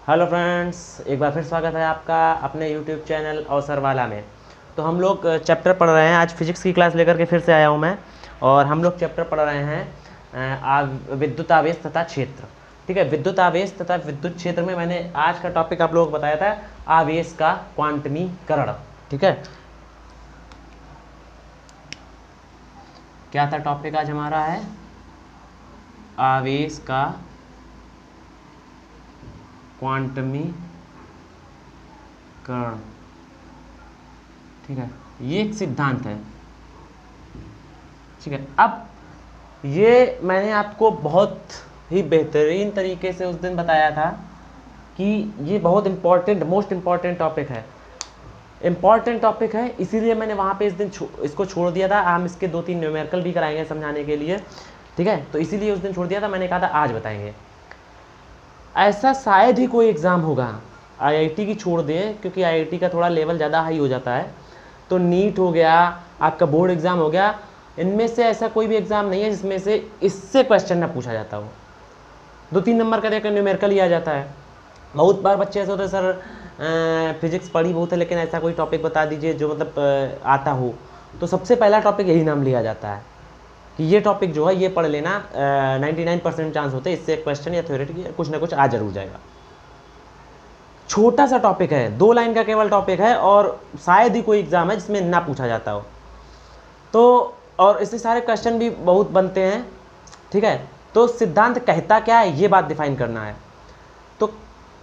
Hello friends, एक बार फिर स्वागत है आपका अपने यूट्यूब चैनल अवसर वाला में। तो हम लोग चैप्टर पढ़ रहे हैं। आज फिजिक्स की क्लास लेकर के फिर से आया हूं मैं, और हम लोग चैप्टर पढ़ रहे हैं विद्युत आवेश तथा क्षेत्र। ठीक है, विद्युत आवेश तथा विद्युत क्षेत्र में मैंने आज का टॉपिक आप लोगों को बताया था, आवेश का क्वांटमीकरण। ठीक है, क्या था टॉपिक आज हमारा? है आवेश का क्वांटमीकरण। ठीक है, ये एक सिद्धांत है। ठीक है, अब ये मैंने आपको बहुत ही बेहतरीन तरीके से उस दिन बताया था कि ये बहुत इम्पोर्टेंट, मोस्ट इम्पॉर्टेंट टॉपिक है। इम्पॉर्टेंट टॉपिक है, इसीलिए मैंने वहाँ पे इस दिन इसको छोड़ दिया था। हम इसके 2-3 न्यूमेरिकल भी कराएंगे समझाने के लिए। ठीक है, तो इसीलिए उस दिन छोड़ दिया था। मैंने कहा था आज बताएंगे। ऐसा शायद ही कोई एग्ज़ाम होगा, आईआईटी की छोड़ दें, क्योंकि आईआईटी का थोड़ा लेवल ज़्यादा हाई हो जाता है। तो नीट हो गया, आपका बोर्ड एग्ज़ाम हो गया, इनमें से ऐसा कोई भी एग्ज़ाम नहीं है जिसमें से इससे क्वेश्चन ना पूछा जाता हो। 2-3 नंबर का देखकर न्यूमेरिकल ही आ जाता है। बहुत बार बच्चे ऐसे होते हैं, सर फिजिक्स पढ़ी बहुत है लेकिन ऐसा कोई टॉपिक बता दीजिए जो मतलब आता हो। तो सबसे पहला टॉपिक यही नाम लिया जाता है कि ये टॉपिक जो है ये पढ़ लेना, 99% चांस होते हैं इससे क्वेश्चन या थ्योरेटिक कुछ ना कुछ आ जरूर जाएगा। छोटा सा टॉपिक है, 2 लाइन का केवल टॉपिक है, और शायद ही कोई एग्जाम है जिसमें ना पूछा जाता हो। तो और इससे सारे क्वेश्चन भी बहुत बनते हैं। ठीक है, तो सिद्धांत कहता क्या है ये बात डिफाइन करना है। तो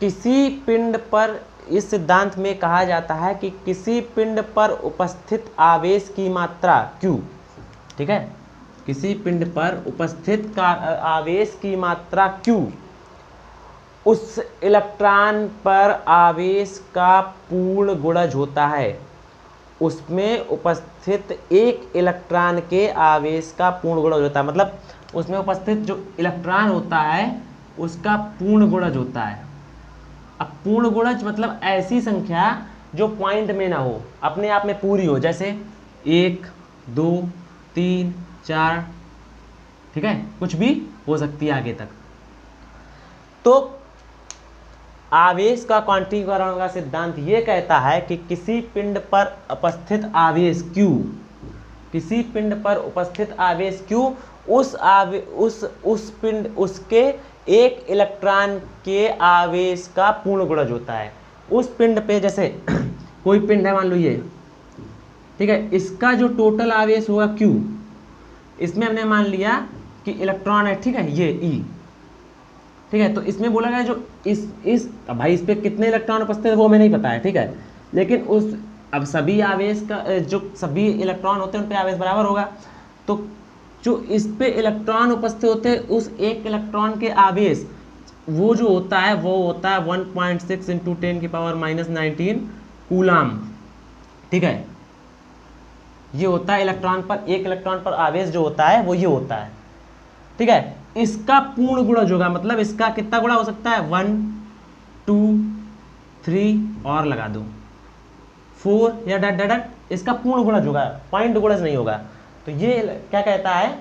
किसी पिंड पर, इस सिद्धांत में कहा जाता है कि किसी पिंड पर उपस्थित आवेश की मात्रा Q, ठीक है, किसी पिंड पर उपस्थित का आवेश की मात्रा Q उस इलेक्ट्रॉन पर आवेश का पूर्ण गुणज होता है। उसमें उपस्थित एक इलेक्ट्रॉन के आवेश का पूर्ण गुणज होता है, मतलब उसमें उपस्थित जो इलेक्ट्रॉन होता है उसका पूर्ण गुणज होता है। अब पूर्ण गुणज मतलब ऐसी संख्या जो पॉइंट में ना हो, अपने आप में पूरी हो, जैसे 1, 2, 3, 4, ठीक है, कुछ भी हो सकती है आगे तक। तो आवेश का क्वांटीकरण का सिद्धांत ये कहता है कि किसी पिंड पर उपस्थित आवेश Q, किसी पिंड पर उपस्थित आवेश Q उस पिंड, उसके एक इलेक्ट्रॉन के आवेश का पूर्ण गुणज होता है। उस पिंड पे, जैसे कोई पिंड है मान लो ये, ठीक है, इसका जो टोटल आवेश होगा Q, इसमें हमने मान लिया कि इलेक्ट्रॉन है, ठीक है, ये E, ठीक है, तो इसमें बोला गया जो इस भाई इस पे कितने इलेक्ट्रॉन उपस्थित है वो हमें नहीं पता है, ठीक है, लेकिन उस अब सभी आवेश का जो सभी इलेक्ट्रॉन होते हैं उन पे आवेश बराबर होगा। तो जो इस पे इलेक्ट्रॉन उपस्थित होते हैं उस एक इलेक्ट्रॉन के आवेश वो जो होता है वो होता है 1.6 × 10⁻⁻19 कूलाम। ठीक है, ये होता है इलेक्ट्रॉन पर, एक इलेक्ट्रॉन पर आवेश जो होता है वो ये होता है। ठीक है, इसका पूर्ण गुणज होगा, मतलब इसका कितना गुणा हो सकता है, 1, 2, 3 और लगा दो 4 या डट डट, इसका पूर्ण गुणज होगा, पॉइंट गुणज नहीं होगा। तो ये क्या कहता है,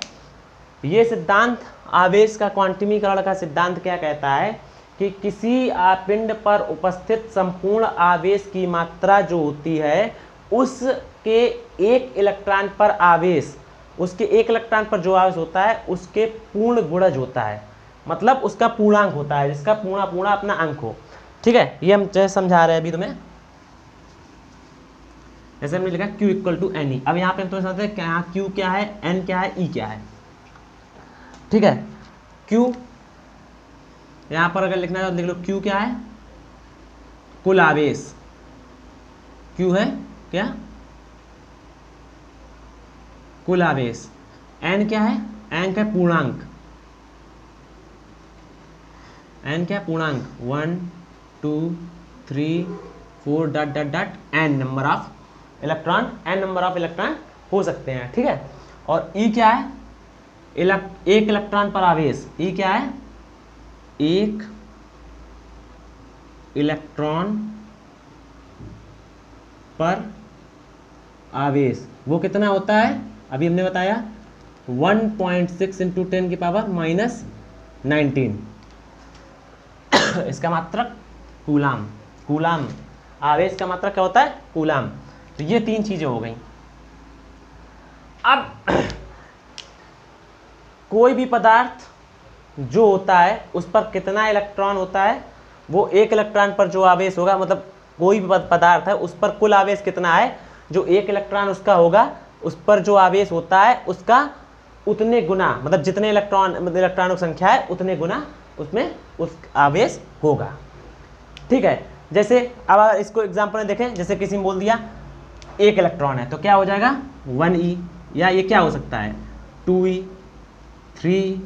ये सिद्धांत आवेश का क्वांटमीकरण का सिद्धांत क्या कहता है कि किसी पिंड पर उपस्थित संपूर्ण आवेश की मात्रा जो होती है उसके एक इलेक्ट्रॉन पर आवेश, उसके एक इलेक्ट्रॉन पर जो आवेश होता है उसके पूर्ण गुणज होता है, मतलब उसका पूर्णांक होता है, जिसका पूर्णा अपना अंक हो। ठीक है, ये हम जैसे समझा रहे हैं अभी तुम्हें, जैसे हमने लिखा Q = Ne। अब यहाँ पे हम तो समझते हैं क्या, Q क्या है, N क्या है, E क्या है। ठीक है, Q यहाँ पर अगर लिखना है तो लिख लो Q क्या है, कुल आवेश। Q है क्या, कुल आवेश। N क्या है, N का पूर्णांक, N क्या पूर्णांक, 1, 2, 3, 4 डट डट डट N number of electron, N number of electron हो सकते हैं। ठीक है, और E क्या है, एक इलेक्ट्रॉन पर आवेश। E क्या है, एक इलेक्ट्रॉन पर आवेश, वो कितना होता है अभी हमने बताया, 1.6 × 10⁻⁻19। इसका मात्रक कूलाम। कूलाम आवेश का मात्रा क्या होता है? कूलाम। तो ये 3 चीजें हो गई। अब कोई भी पदार्थ जो होता है उस पर कितना इलेक्ट्रॉन होता है, वो एक इलेक्ट्रॉन पर जो आवेश होगा, मतलब कोई भी पदार्थ है उस पर कुल आवेश कितना है, जो एक इलेक्ट्रॉन उसका होगा उस पर जो आवेश होता है उसका उतने गुना, मतलब जितने इलेक्ट्रॉनों की संख्या है उतने गुना उसमें उस आवेश होगा। ठीक है, जैसे अब इसको एग्जांपल में देखें, जैसे किसी ने बोल दिया 1 इलेक्ट्रॉन है तो क्या हो जाएगा 1e, या ये क्या हो सकता है 2e, 3,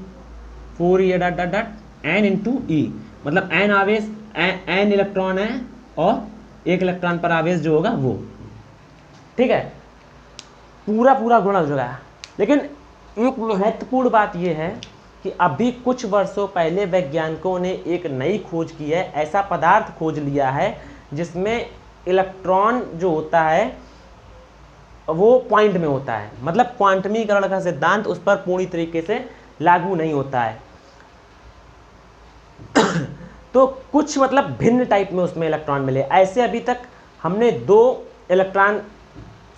4e dot dot dot n into e, मतलब n आवेश n इलेक्ट्रॉन है और 1 इलेक्ट्रॉन पर आवेश जो होगा वो। ठीक है, पूरा गुणा हो जाएगा। लेकिन एक महत्वपूर्ण बात यह है कि अभी कुछ वर्षों पहले वैज्ञानिकों ने एक नई खोज की है, ऐसा पदार्थ खोज लिया है जिसमें इलेक्ट्रॉन जो होता है वो पॉइंट में होता है, मतलब क्वांटमीकरण का सिद्धांत उस पर पूरी तरीके से लागू नहीं होता है। तो कुछ मतलब भिन्न टाइप में उसमें इलेक्ट्रॉन मिले। ऐसे अभी तक हमने 2 इलेक्ट्रॉन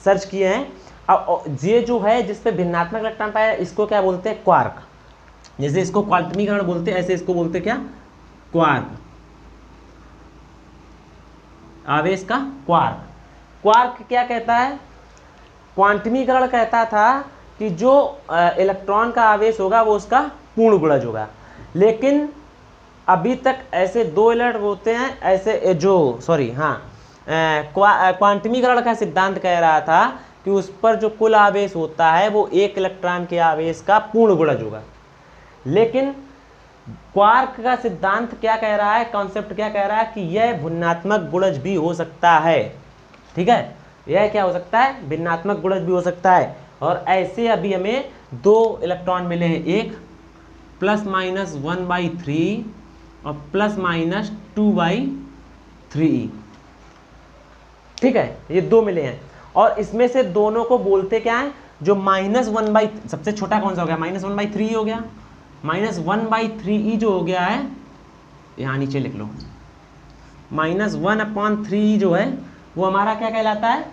सर्च किए हैं। अब ये जो है जिस पे भिन्नात्मक इलेक्ट्रॉन पाया इसको क्या बोलते हैं? क्वार्क। जैसे इसको क्वांटमीकरण बोलते हैं, ऐसे इसको बोलते क्या? क्वार्क। आवेश का क्वार्क। क्वार्क क्या कहता है? क्वांटमीकरण कहता था कि जो इलेक्ट्रॉन का आवेश होगा वो उसका पूर्ण गुणज होगा। लेकिन अभी तक ऐसे 2 इलेक्ट्रॉन होते हैं, ऐसे जो क्वांटमीकरण का सिद्धांत कह रहा था कि उस पर जो कुल आवेश होता है वो 1 इलेक्ट्रॉन के आवेश का पूर्ण गुणज होगा। लेकिन क्वार्क का सिद्धांत क्या कह रहा है, कॉन्सेप्ट क्या कह रहा है कि यह भिन्नात्मक गुणज भी हो सकता है। ठीक है, यह क्या हो सकता है? भिन्नात्मक गुणज भी हो सकता है। और ऐसे अभी हमें 2 इलेक्ट्रॉन मिले हैं, एक ±1/3 और ±2/3e। ठीक है, ये 2 मिले हैं और इसमें से दोनों को बोलते क्या है? जो -1/, सबसे छोटा कौन सा हो गया? -1/3 हो गया। -1/3e जो हो गया है, यहाँ नीचे लिख लो, -1/3e जो है वो हमारा क्या कहलाता है?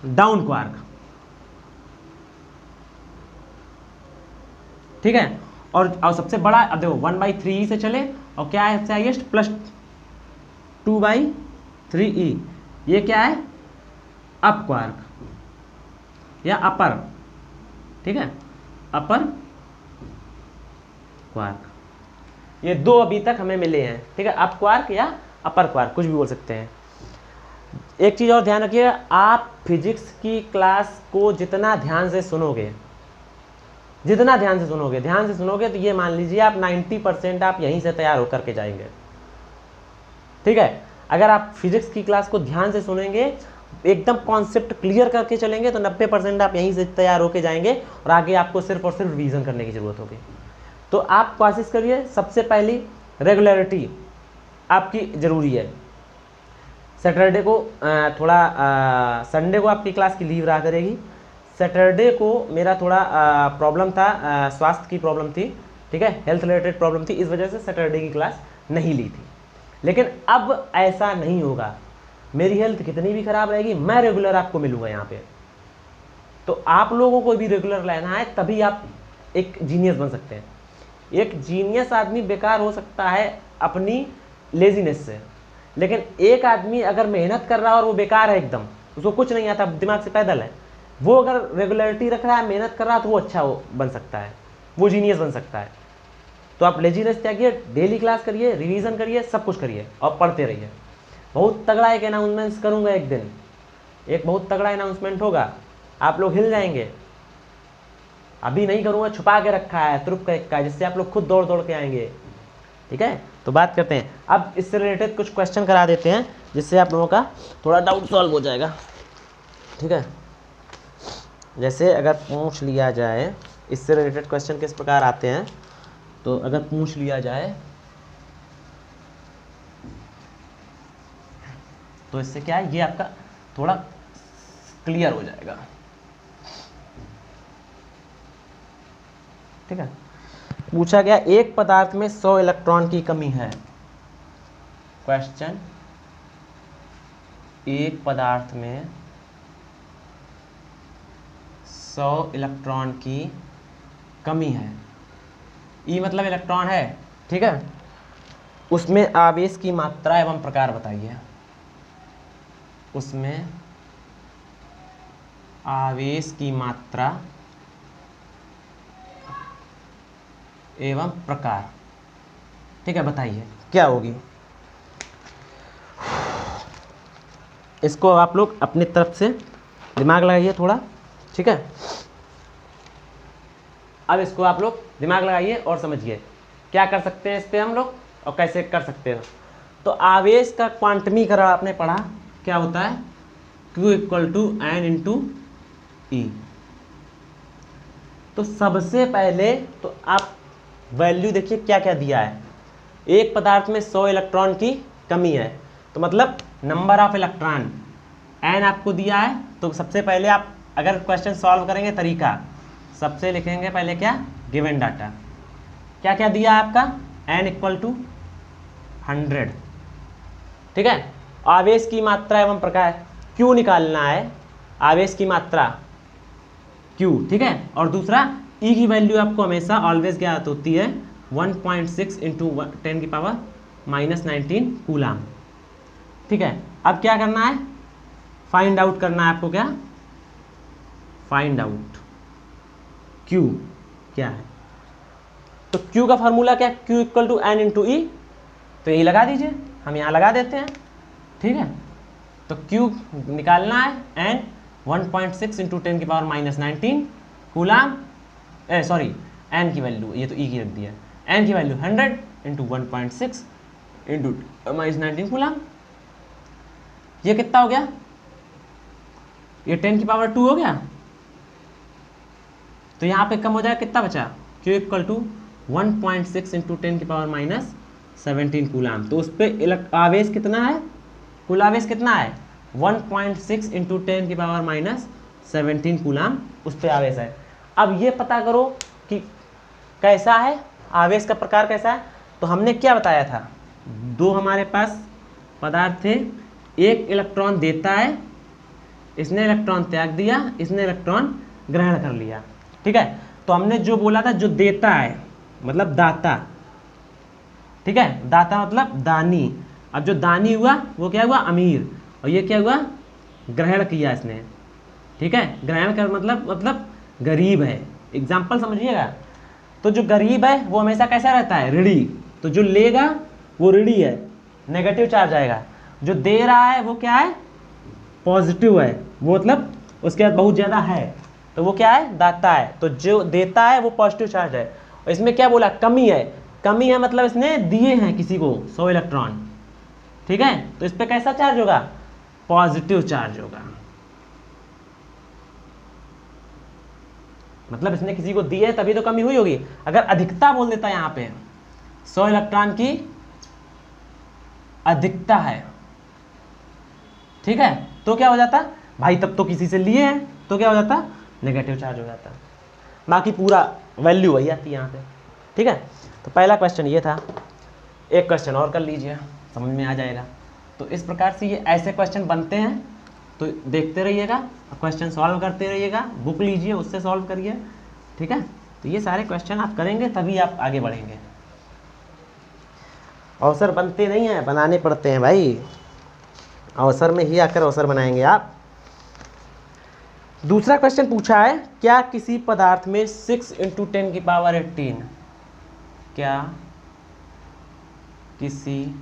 Down quark. ठीक है, और सबसे बड़ा, अब देखो 1/3e से चले और क्या है सबसे हाईएस्ट? +2/3e। ये क्या है? अप क्वार्क या अपर। ठीक है, अपर क्वार्क। ये 2 अभी तक हमें मिले हैं। ठीक है, अप क्वार्क या अपर क्वार्क, कुछ भी बोल सकते हैं। एक चीज़ और ध्यान रखिए, आप फिजिक्स की क्लास को जितना ध्यान से सुनोगे तो ये मान लीजिए आप 90% आप यहीं से तैयार होकर के जाएंगे। ठीक है, अगर आप फिजिक्स की क्लास को ध्यान से सुनेंगे, एकदम कॉन्सेप्ट क्लियर करके चलेंगे तो 90% आप यहीं से तैयार होके जाएंगे और आगे आपको सिर्फ और सिर्फ रिवीजन करने की ज़रूरत होगी। तो आप कोशिश करिए, सबसे पहली रेगुलरिटी आपकी ज़रूरी है। सैटरडे को संडे को आपकी क्लास की लीव रहा करेगी। सैटरडे को मेरा थोड़ा प्रॉब्लम था, स्वास्थ्य की प्रॉब्लम थी। ठीक है, हेल्थ रिलेटेड प्रॉब्लम थी, इस वजह से सैटरडे की क्लास नहीं ली थी। लेकिन अब ऐसा नहीं होगा, मेरी हेल्थ कितनी भी खराब रहेगी, मैं रेगुलर आपको मिलूंगा यहाँ पे। तो आप लोगों को भी रेगुलर लेना है, तभी आप एक जीनियस बन सकते हैं। एक जीनियस आदमी बेकार हो सकता है अपनी लेजीनेस से, लेकिन एक आदमी अगर मेहनत कर रहा है और वो बेकार है एकदम, उसको कुछ नहीं आता, दिमाग से पैदल है, वो अगर रेगुलरिटी रख रहा है, मेहनत कर रहा है, तो वो अच्छा बन सकता है, वो जीनियस बन सकता है। तो आप लेजीनेस त्यागिए, डेली क्लास करिए, रिवीजन करिए, सब कुछ करिए और पढ़ते रहिए। बहुत तगड़ा एक अनाउंसमेंट करूँगा एक दिन, एक बहुत तगड़ा अनाउंसमेंट होगा, आप लोग हिल जाएंगे। अभी नहीं करूँगा, छुपा के रखा है, तुरुप का, जिससे आप लोग खुद दौड़ दौड़ के आएंगे। ठीक है, तो बात करते हैं अब इससे रिलेटेड कुछ क्वेश्चन करा देते हैं, जिससे आप लोगों का थोड़ा डाउट सॉल्व हो जाएगा। ठीक है, जैसे अगर पूछ लिया जाए, इससे रिलेटेड क्वेश्चन किस प्रकार आते हैं, तो अगर पूछ लिया जाए तो इससे क्या है, ये आपका थोड़ा क्लियर हो जाएगा। ठीक है, पूछा गया एक पदार्थ में 100 इलेक्ट्रॉन की कमी है, क्वेश्चन एक पदार्थ में 100 इलेक्ट्रॉन की कमी है, ई मतलब इलेक्ट्रॉन है, ठीक है, उसमें आवेश की मात्रा एवं प्रकार बताइए। उसमें आवेश की मात्रा एवं प्रकार, ठीक है, बताइए क्या होगी। इसको आप लोग अपनी तरफ से दिमाग लगाइए थोड़ा, ठीक है। अब इसको आप लोग दिमाग लगाइए और समझिए क्या कर सकते हैं इस पे हम लोग और कैसे कर सकते हैं। तो आवेश का क्वांटमीकरण आपने पढ़ा क्या होता है, Q equal to N into E. तो सबसे पहले तो आप वैल्यू देखिए क्या क्या दिया है। एक पदार्थ में 100 इलेक्ट्रॉन की कमी है, तो मतलब नंबर ऑफ इलेक्ट्रॉन N आपको दिया है। तो सबसे पहले आप अगर क्वेश्चन सॉल्व करेंगे तरीका, सबसे लिखेंगे पहले क्या, गिवन डाटा क्या क्या दिया है आपका, N इक्वल टू 100, ठीक है। आवेश की मात्रा एवं प्रकार Q निकालना है, आवेश की मात्रा Q, ठीक है। और दूसरा E की वैल्यू आपको हमेशा ऑलवेज ज्ञात होती है 1.6 इंटू 10 की पावर -19 कूलाम, ठीक है। अब क्या करना है, फाइंड आउट करना है आपको, क्या फाइंड आउट Q क्या है। तो Q का फॉर्मूला क्या है, Q equal to N into E. तो यही लगा दीजिए, हम यहाँ लगा देते हैं, ठीक है। तो Q निकालना है N 1.6 इंटू 10 की पावर -19 कूलाम, सॉरी N की वैल्यू, ये तो E की रख दिया, N की वैल्यू 100 इंटू 1.6 इंटू -19 कूलाम। ये कितना हो गया, ये 10 की पावर 2 हो गया। तो यहाँ पे कम हो जाएगा, कितना बचा, Q इक्वल टू 1.6 इंटू 10 की पावर -17 कूलाम। तो उस पर आवेश कितना है, कुल आवेश कितना है 1.6 इंटू 10 की पावर -17 कूलाम उस पर आवेश है। अब ये पता करो कि कैसा है आवेश का प्रकार कैसा है। तो हमने क्या बताया था, दो हमारे पास पदार्थ थे, एक इलेक्ट्रॉन देता है, इसने इलेक्ट्रॉन त्याग दिया, इसने इलेक्ट्रॉन ग्रहण कर लिया, ठीक है। तो हमने जो बोला था, जो देता है मतलब दाता, ठीक है, दाता मतलब दानी। अब जो दानी हुआ वो क्या हुआ, अमीर, और ये क्या हुआ, ग्रहण किया इसने, ठीक है। ग्रहण कर मतलब गरीब है। एग्जाम्पल समझिएगा, तो जो गरीब है वो हमेशा कैसा रहता है, ऋणी। तो जो लेगा वो ऋणी है, नेगेटिव चार्ज आएगा। जो दे रहा है वो क्या है, पॉजिटिव है, वो मतलब उसके बाद बहुत ज़्यादा है, तो वो क्या है, दाता है। तो जो देता है वो पॉजिटिव चार्ज है। और इसमें क्या बोला, कमी है, कमी है मतलब इसने दिए हैं किसी को 100 इलेक्ट्रॉन, ठीक है। तो इस पर कैसा चार्ज होगा, पॉजिटिव चार्ज होगा, मतलब इसने किसी को दिए तभी तो कमी हुई होगी। अगर अधिकता बोल देता यहाँ पे 100 इलेक्ट्रॉन की अधिकता है, ठीक है, तो क्या हो जाता भाई, तब तो किसी से लिए हैं, तो क्या हो जाता, नेगेटिव चार्ज हो जाता। बाकी पूरा वैल्यू वही आती है यहाँ पे, ठीक है। तो पहला क्वेश्चन ये था, एक क्वेश्चन और कर लीजिए, समझ में आ जाएगा। तो इस प्रकार से ये ऐसे क्वेश्चन बनते हैं, तो देखते रहिएगा, क्वेश्चन सॉल्व करते रहिएगा, बुक लीजिए उससे सॉल्व करिए, ठीक है। तो ये सारे क्वेश्चन आप करेंगे तभी आप आगे बढ़ेंगे। अवसर बनते नहीं हैं, बनाने पड़ते हैं भाई, अवसर में ही आकर अवसर बनाएंगे आप। दूसरा क्वेश्चन पूछा है, क्या किसी पदार्थ में 6 इंटू 10 की पावर 18, क्या किसी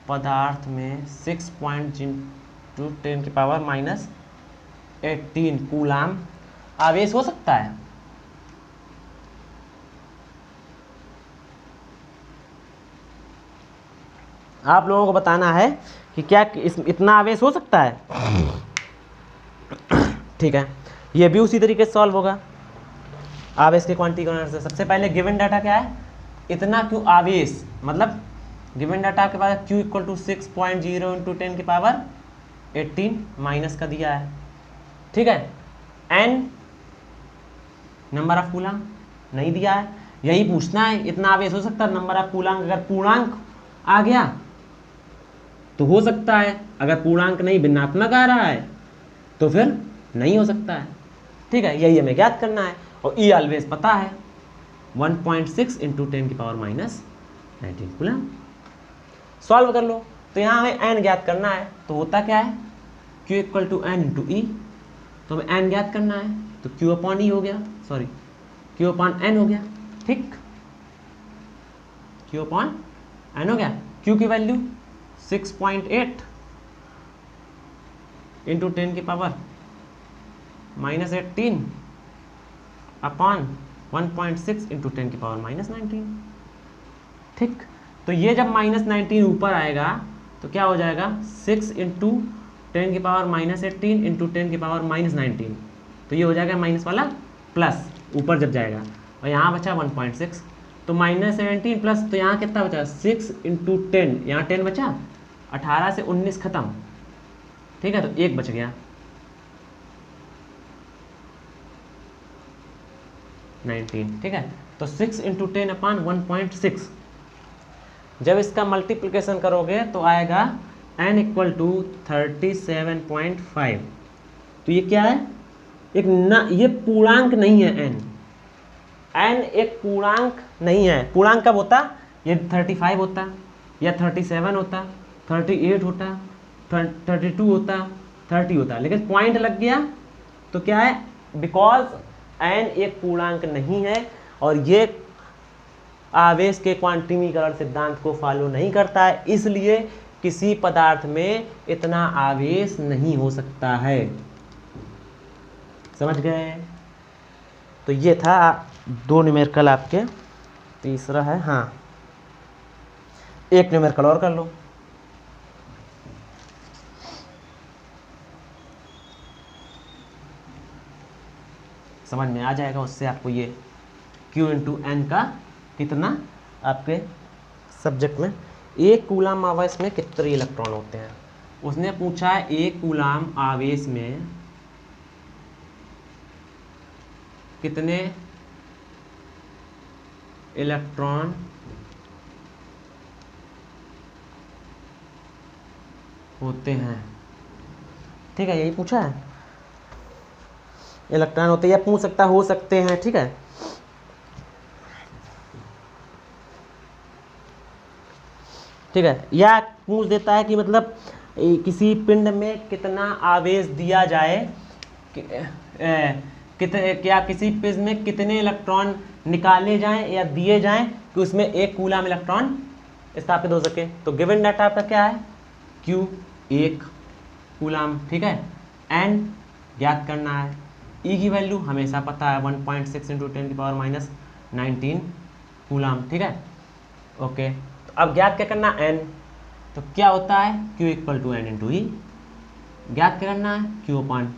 पदार्थ में 6 इंटू 10 की पावर -18 कूलाम आवेश हो सकता है। आप लोगों को बताना है कि क्या इतना आवेश हो सकता है, ठीक है। ये भी उसी तरीके से सॉल्व होगा आवेश के क्वांटिटी से। सबसे पहले गिवन डाटा क्या है, इतना क्यों आवेश, मतलब गिवन डाटा के बाद Q इक्वल टू 6.0 इंटू 10 की पावर 18 माइनस का दिया है, ठीक है। N नंबर ऑफ कूलाम नहीं दिया है, यही पूछना है, इतना आवेश हो सकता है नंबर ऑफ कूलाम। अगर पूर्णांक आ गया तो हो सकता है, अगर पूर्णांक नहीं भिन्नात्मक आ रहा है तो फिर नहीं हो सकता है। ठीक है, यही हमें ज्ञात करना है। और ई ऑलवेज पता है 1.6 इंटू 10 की पावर माइनस 19 कूलम। सॉल्व कर लो। तो यहाँ हमें एन ज्ञात करना है, तो होता क्या है Q equal to N into E. तो हमें एन ज्ञात करना है, तो Q अपॉन ई हो गया, सॉरी Q अपॉन एन हो गया। ठीक, Q अपॉन एन हो गया। Q की वैल्यू 6.8 इंटू 10 की पावर माइनस 18 अपॉन 1.6 इंटू 10 की पावर माइनस 19। ठीक, तो ये जब माइनस 19 ऊपर आएगा तो क्या हो जाएगा 6 इंटू 10 की पावर माइनस 18 इंटू 10 की पावर माइनस 19। तो ये हो जाएगा माइनस वाला प्लस ऊपर जब जाएगा, और यहाँ बचा 1.6, तो माइनस 17 प्लस, तो यहाँ कितना बचा 6 इंटू 10, यहाँ 10 बचा, 18 से 19 खत्म। ठीक है, तो एक बच गया 19। ठीक है, तो 6 इंटू 10 अपान 1.6, जब इसका मल्टीप्लिकेशन करोगे तो आएगा n इक्वल टू 37.5। तो ये क्या है, एक ना, ये पूर्णांक नहीं है n एक पूर्णांक नहीं है। पूर्णांक कब होता, ये 35 होता, या 37 होता, 38 होता, 32 होता, 30 होता, लेकिन पॉइंट लग गया तो क्या है, बिकॉज n एक पूर्णांक नहीं है और ये आवेश के क्वांटमीकरण सिद्धांत को फॉलो नहीं करता है, इसलिए किसी पदार्थ में इतना आवेश नहीं हो सकता है। समझ गए? तो ये था 2 न्यूमेरिकल आपके। तीसरा है, हाँ, एक न्यूमेरिकल और कर लो। समझ में आ जाएगा, उससे आपको ये Q इंटू एन का कितना आपके सब्जेक्ट में, एक कूलाम आवेश में कितने इलेक्ट्रॉन होते हैं। उसने पूछा है एक कूलाम आवेश में कितने इलेक्ट्रॉन होते हैं। ठीक है, यही पूछा है, इलेक्ट्रॉन होते हैं, या पूछ सकता हो सकते हैं। ठीक है, ठीक है, या पूछ देता है कि मतलब किसी पिंड में कितना आवेश दिया जाए, क्या किसी पिंड में कितने इलेक्ट्रॉन निकाले जाएं या दिए जाएं कि उसमें एक कूलाम इलेक्ट्रॉन स्थापित हो सके। तो गिवन डाटा आपका क्या है, Q 1 कूलाम। ठीक है, N ज्ञात करना है, E की वैल्यू हमेशा पता है 1.6 इंटू 10 की पावर माइनस 19 कूलाम। ठीक है, ओके। अब ज्ञात क्या करना, n, तो क्या होता है Q equal to N into E. ज्ञात करना है Q अपॉन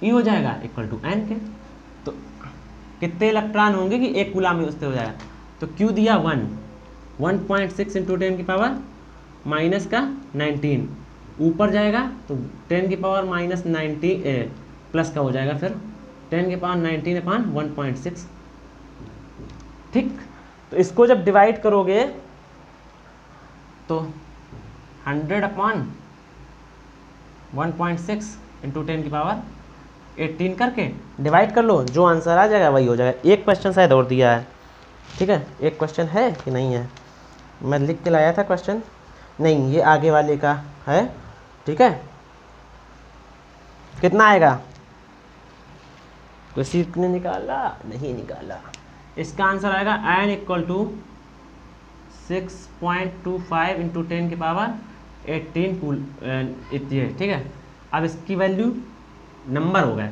ई हो जाएगा इक्वल टू n के। तो कितने इलेक्ट्रॉन होंगे कि एक कूलाम में उससे हो जाएगा, तो Q दिया 1.6 इंटू 10 की पावर माइनस का 19, ऊपर जाएगा तो 10 की पावर माइनस 90 प्लस का हो जाएगा, फिर 10 की पावर 19 अपॉन 1.6। ठीक, तो इसको जब डिवाइड करोगे तो 100 अपॉन 1.6 इंटू 10 की पावर 18 करके डिवाइड कर लो, जो आंसर आ जाएगा वही हो जाएगा। एक क्वेश्चन शायद और दिया है। ठीक है, एक क्वेश्चन है कि नहीं है, मैं लिख के लाया था क्वेश्चन, नहीं ये आगे वाले का है। ठीक है, कितना आएगा, किसी ने निकाला, नहीं निकाला। इसका आंसर आएगा n इक्वल टू 6.25 इंटू 10 की पावर 18 कूल इतनी। ठीक है, अब इसकी वैल्यू नंबर हो गया,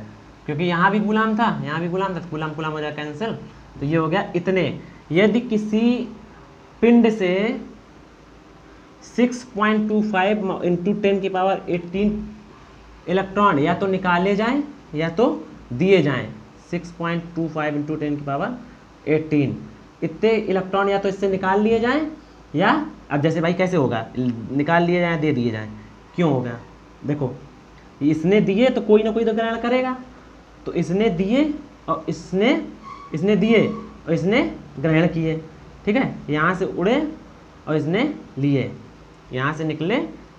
क्योंकि यहाँ भी गुलाम था, यहाँ भी गुलाम था, तो गुलाम गुलाम हो जाएगा कैंसिल, तो ये हो गया इतने। यदि किसी पिंड से 6.25 इंटू 10 की पावर 18 इलेक्ट्रॉन या तो निकाले जाएं या तो दिए जाएं, 6.25 इंटू 10 की पावर 18 इतने इलेक्ट्रॉन या तो इससे निकाल लिए जाएं, या अब जैसे भाई कैसे होगा, निकाल लिए जाएं दे दिए जाएं, क्यों होगा, देखो इसने दिए तो कोई ना कोई तो ग्रहण करेगा, तो इसने दिए और इसने दिए और इसने ग्रहण किए। ठीक है, यहाँ से उड़े और इसने लिए, यहाँ से निकले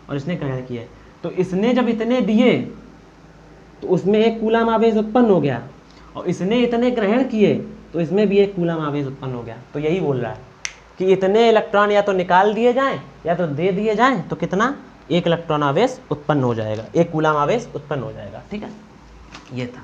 और इसने ग्रहण किए, तो इसने जब इतने दिए तो उसमें एक कूलम आवेश उत्पन्न हो गया, और इसने इतने ग्रहण किए तो इसमें भी एक कूलम आवेश उत्पन्न हो गया। तो यही बोल रहा है कि इतने इलेक्ट्रॉन या तो निकाल दिए जाएं या तो दे दिए जाएं, तो कितना, एक इलेक्ट्रॉन आवेश उत्पन्न हो जाएगा, एक कूलम आवेश उत्पन्न हो जाएगा। ठीक है, ये था।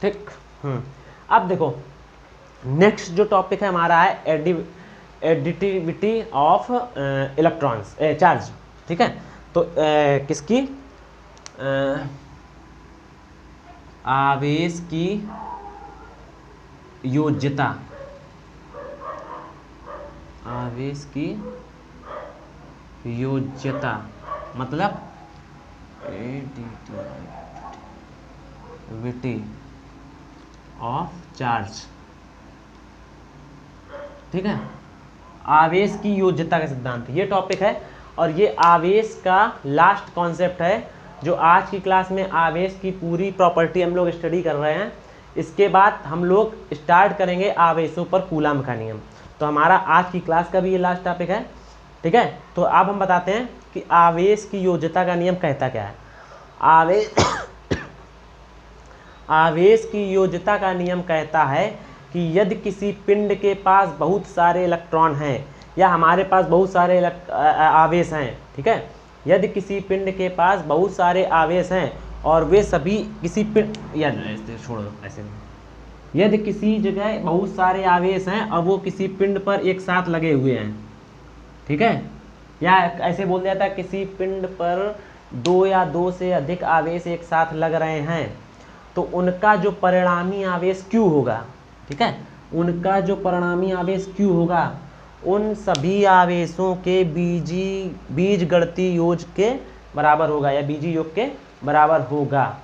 ठीक। अब देखो नेक्स्ट जो टॉपिक है हमारा है एडिटिविटी ऑफ इलेक्ट्रॉन्स, चार्ज। ठीक है, तो किसकी, आवेश की योज्यता, आवेश की योज्यता मतलब एडिटिविटी ऑफ चार्ज। ठीक है, आवेश की योज्यता का सिद्धांत, ये टॉपिक है, और ये आवेश का लास्ट कॉन्सेप्ट है जो आज की क्लास में आवेश की पूरी प्रॉपर्टी हम लोग स्टडी कर रहे हैं। इसके बाद हम लोग स्टार्ट करेंगे आवेशों पर कूलम का नियम। तो हमारा आज की क्लास का भी ये लास्ट टॉपिक है। ठीक है, तो अब हम बताते हैं कि आवेश की योज्यता का नियम कहता क्या है। आवेश की योज्यता का नियम कहता है कि यदि किसी पिंड के पास बहुत सारे इलेक्ट्रॉन हैं, या हमारे पास बहुत सारे आवेश हैं, ठीक है, यदि किसी पिंड के पास बहुत सारे आवेश हैं और वे सभी किसी पिंड, या छोड़ दो ऐसे, यदि किसी जगह बहुत सारे आवेश हैं और वो किसी पिंड पर एक साथ लगे हुए हैं, ठीक है, या ऐसे बोल दिया था किसी पिंड पर दो या दो से अधिक आवेश एक साथ लग रहे हैं, तो उनका जो परिणामी आवेश Q होगा, ठीक है, उनका जो परिणामी आवेश Q होगा उन सभी आवेशों के बीजगणितीय योग के बराबर होगा, या बीजी योग के बराबर होगा।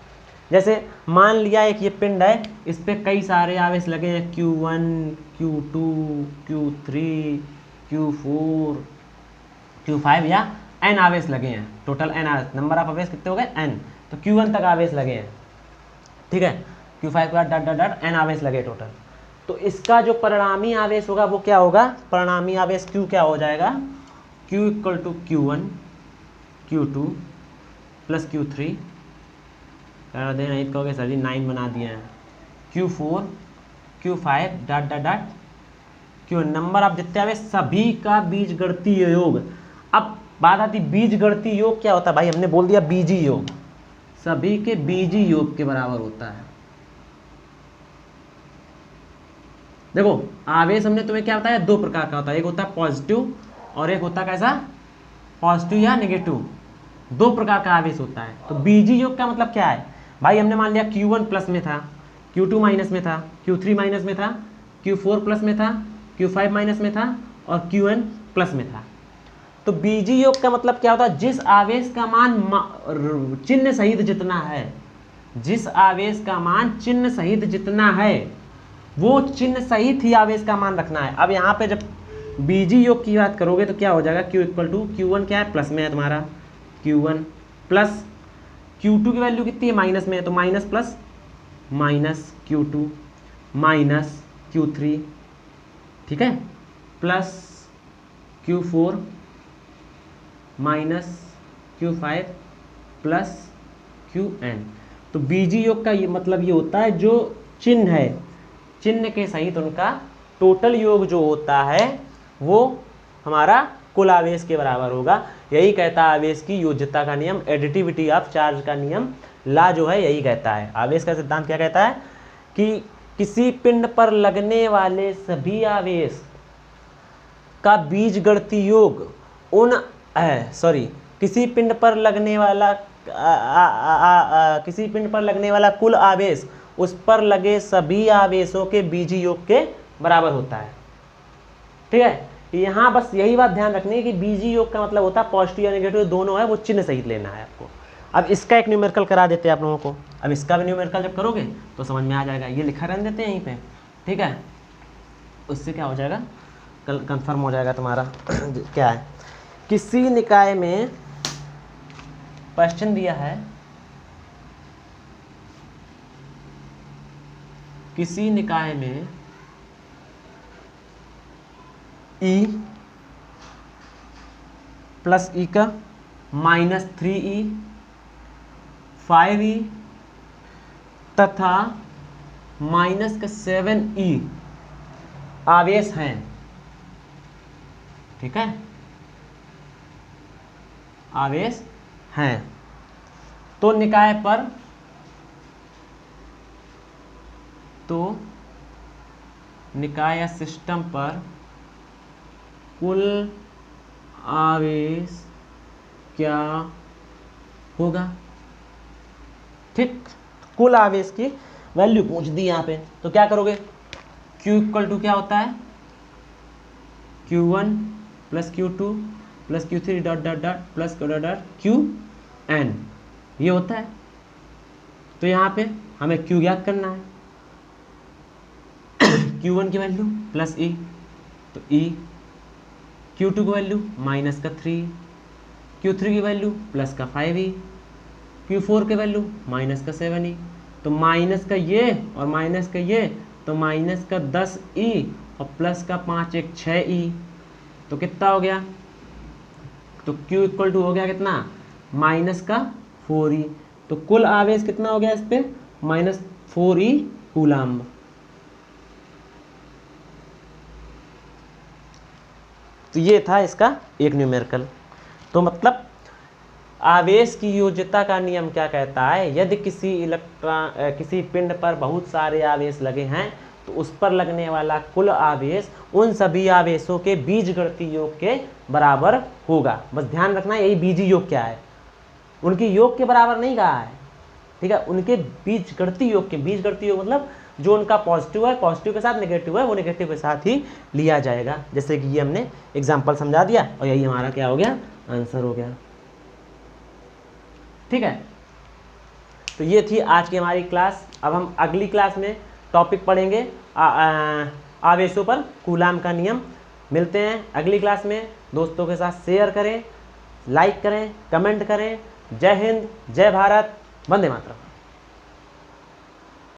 जैसे मान लिया एक ये पिंड है, इस पे कई सारे आवेश लगे हैं, Q1, Q2, Q3, Q4, Q5 या n आवेश लगे हैं, टोटल n नंबर ऑफ आवेश कितने हो गए, n, तो Q1 तक आवेश लगे हैं। ठीक है, Q5 के बाद डॉट डॉट डॉट n आवेश लगे टोटल, तो इसका जो परिणामी आवेश होगा वो क्या होगा, परिणामी आवेश Q क्या हो जाएगा, Q equal to Q1, Q2 plus Q3, कर दें, नहीं कहोगे सर जी 9 बना दिए हैं, Q4, Q5 dot dot dot Q, number of जितने आवेश सभी का बीजगणितीय योग। अब बात आती बीजगणितीय योग क्या होता है भाई, हमने बोल दिया बीजी योग, सभी के बीजी योग के बराबर होता है। देखो आवेश हमने तुम्हें क्या बताया, दो प्रकार का होता है, एक होता है पॉजिटिव और एक होता है कैसा, पॉजिटिव या नेगेटिव, दो प्रकार का आवेश होता है। तो बीजी योग का मतलब क्या है भाई, हमने मान लिया Q1 प्लस में था, Q2 माइनस में था, Q3 माइनस में था, Q4 प्लस में था, Q5 माइनस में था और Qn प्लस में था। तो बीजी योग का मतलब क्या होता है, जिस आवेश का मान चिन्ह सहित जितना है, जिस आवेश का मान चिन्ह सहित जितना है वो चिन्ह सहित ही आवेश का मान रखना है। अब यहाँ पे जब बीजी योग की बात करोगे तो क्या हो जाएगा, Q इक्वल टू Q1 क्या है, प्लस में है तुम्हारा Q1 प्लस Q2 की वैल्यू कितनी है, माइनस में है, तो minus plus minus Q2 minus Q3, ठीक है, plus Q4 minus Q5 plus Qn। तो बीजी योग का ये मतलब ये होता है जो चिन्ह है, चिन्ह के सहित उनका टोटल योग जो होता है वो हमारा कुल आवेश के बराबर होगा। यही कहता है आवेश की योज्यता का नियम, एडिटिविटी ऑफ चार्ज का नियम, ला जो है यही कहता है। आवेश का सिद्धांत क्या कहता है कि किसी पिंड पर लगने वाले सभी आवेश का बीजगणितीय योग उन किसी पिंड पर लगने वाला किसी पिंड पर लगने वाला कुल आवेश उस पर लगे सभी आवेशों के बीजीय योग के बराबर होता है। ठीक है, यहाँ बस यही बात ध्यान रखनी है कि बीजीय योग का मतलब होता है पॉजिटिव या नेगेटिव दोनों है, वो चिन्ह सहित लेना है आपको। अब इसका एक न्यूमेरिकल करा देते हैं आप लोगों को। अब इसका भी न्यूमेरिकल जब करोगे तो समझ में आ जाएगा। ये लिखा रहने देते हैं यहीं पे, ठीक है, उससे क्या हो जाएगा, कल कंफर्म हो जाएगा तुम्हारा। क्या है, किसी निकाय में क्वेश्चन दिया है, किसी निकाय में E प्लस ई का -3e 5e तथा -7e आवेश हैं। ठीक है, आवेश हैं। तो निकाय पर, तो निकाय या सिस्टम पर कुल आवेश क्या होगा। ठीक, कुल आवेश की वैल्यू पूछ दी यहाँ पे, तो क्या करोगे, Q इक्वल टू क्या होता है, Q1 plus Q2 plus Q3 dot dot dot plus dot dot Qn, ये होता है। तो यहाँ पे हमें Q ज्ञात करना है, Q1 की वैल्यू प्लस E, तो E, Q2 की वैल्यू -3, Q3 की वैल्यू प्लस का 5e, Q4 की वैल्यू -7e, तो माइनस का ये और माइनस का ये, तो माइनस का 10e और प्लस का 5 1 6e, तो कितना हो गया, तो Q इक्वल टू हो गया कितना, माइनस का 4e, तो कुल आवेश कितना हो गया इस पे, -4e कूलाम्ब। तो ये था इसका एक न्यूमेरिकल। तो मतलब आवेश की योज्यता का नियम क्या कहता है, यदि किसी पिंड पर बहुत सारे आवेश लगे हैं तो उस पर लगने वाला कुल आवेश उन सभी आवेशों के बीजगणितीय योग के बराबर होगा। बस ध्यान रखना यही बीजीय योग क्या है, उनके योग के बराबर नहीं कहा है, ठीक है, उनके बीजगणितीय योग के, बीजगणितीय योग मतलब जो उनका पॉजिटिव है पॉजिटिव के साथ, नेगेटिव है वो नेगेटिव के साथ ही लिया जाएगा। जैसे कि ये हमने एग्जाम्पल समझा दिया और यही हमारा क्या हो गया, आंसर हो गया। ठीक है, तो ये थी आज की हमारी क्लास। अब हम अगली क्लास में टॉपिक पढ़ेंगे आवेशों पर कूलाम का नियम। मिलते हैं अगली क्लास में, दोस्तों के साथ शेयर करें, लाइक करें, कमेंट करें। जय हिंद, जय भारत, वंदे मातरम।